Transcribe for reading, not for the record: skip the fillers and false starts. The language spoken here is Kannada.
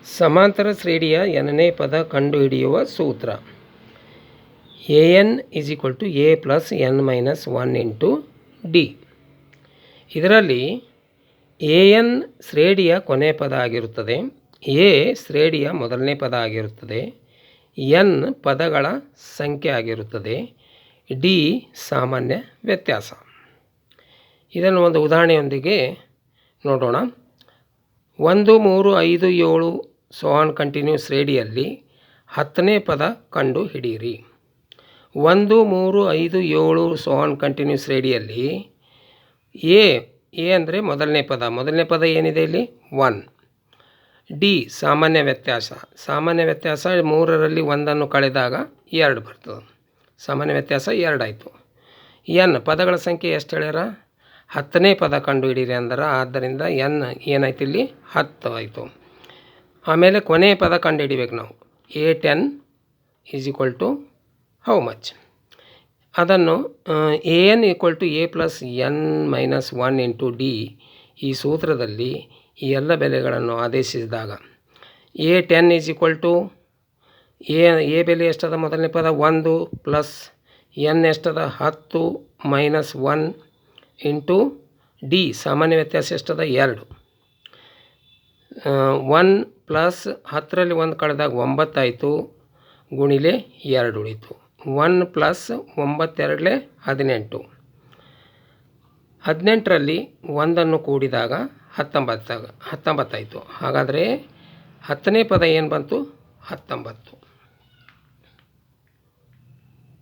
ಸಮಾಂತರ ಶ್ರೇಣಿಯ ಎನ್ನೇ ಪದ ಕಂಡುಹಿಡಿಯುವ ಸೂತ್ರ an = a + n - 1 × d. ಇದರಲ್ಲಿ an ಶ್ರೇಣಿಯ ಕೊನೆ ಪದ ಆಗಿರುತ್ತದೆ, a ಶ್ರೇಣಿಯ ಮೊದಲನೇ ಪದ ಆಗಿರುತ್ತದೆ, n ಪದಗಳ ಸಂಖ್ಯೆ ಆಗಿರುತ್ತದೆ, d ಸಾಮಾನ್ಯ ವ್ಯತ್ಯಾಸ. ಇದನ್ನು ಒಂದು ಉದಾಹರಣೆಯೊಂದಿಗೆ ನೋಡೋಣ. 1 3 5 7 ಕಂಟಿನ್ಯೂ ಶ್ರೇಣಿಯಲ್ಲಿ 10ನೇ ಪದ ಕಂಡು ಹಿಡಿಯಿರಿ. 1 3 5 7 ಕಂಟಿನ್ಯೂ ಶ್ರೇಣಿಯಲ್ಲಿ ಎ ಅಂದರೆ ಮೊದಲನೇ ಪದ ಏನಿದೆ ಇಲ್ಲಿ 1. ಡಿ ಸಾಮಾನ್ಯ ವ್ಯತ್ಯಾಸ. ಸಾಮಾನ್ಯ ವ್ಯತ್ಯಾಸ 3ರಲ್ಲಿ 1 ಕಳೆದಾಗ 2 ಬರ್ತದೆ. ಸಾಮಾನ್ಯ ವ್ಯತ್ಯಾಸ 2 ಆಯಿತು. ಎನ್ ಪದಗಳ ಸಂಖ್ಯೆ ಎಷ್ಟು ಹೇಳ್ಯಾರ? 10ನೇ ಪದ ಕಂಡು ಹಿಡೀರಿ ಅಂದ್ರೆ, ಆದ್ದರಿಂದ ಎನ್ ಏನಾಯ್ತು ಇಲ್ಲಿ 10 ಆಯಿತು. ಆಮೇಲೆ ಕೊನೆಯ ಪದ ಕಂಡು ಹಿಡಿಬೇಕು ನಾವು. a10 = how much? ಅದನ್ನು an = a + n - 1 × d ಈ ಸೂತ್ರದಲ್ಲಿ ಈ ಎಲ್ಲ ಬೆಲೆಗಳನ್ನು ಆದೇಶಿಸಿದಾಗ a10 = a ಬೆಲೆ ಎಷ್ಟದ? ಮೊದಲನೇ ಪದ 1 ಪ್ಲಸ್ n ಎಷ್ಟದ? 10 - 1 × d ಸಾಮಾನ್ಯ ವ್ಯತ್ಯಾಸ ಎಷ್ಟದ? 2. 1 ಪ್ಲಸ್ 10ರಲ್ಲಿ 1 ಕಳೆದಾಗ 9 ಆಯಿತು, ಗುಣಿಲೆ 2 ಉಳಿತು. 1 ಪ್ಲಸ್ 9 2 18. 18ರಲ್ಲಿ 1 ಕೂಡಿದಾಗ 19 ಆಯಿತು. ಹಾಗಾದರೆ 10ನೇ ಪದ ಏನು ಬಂತು? 19.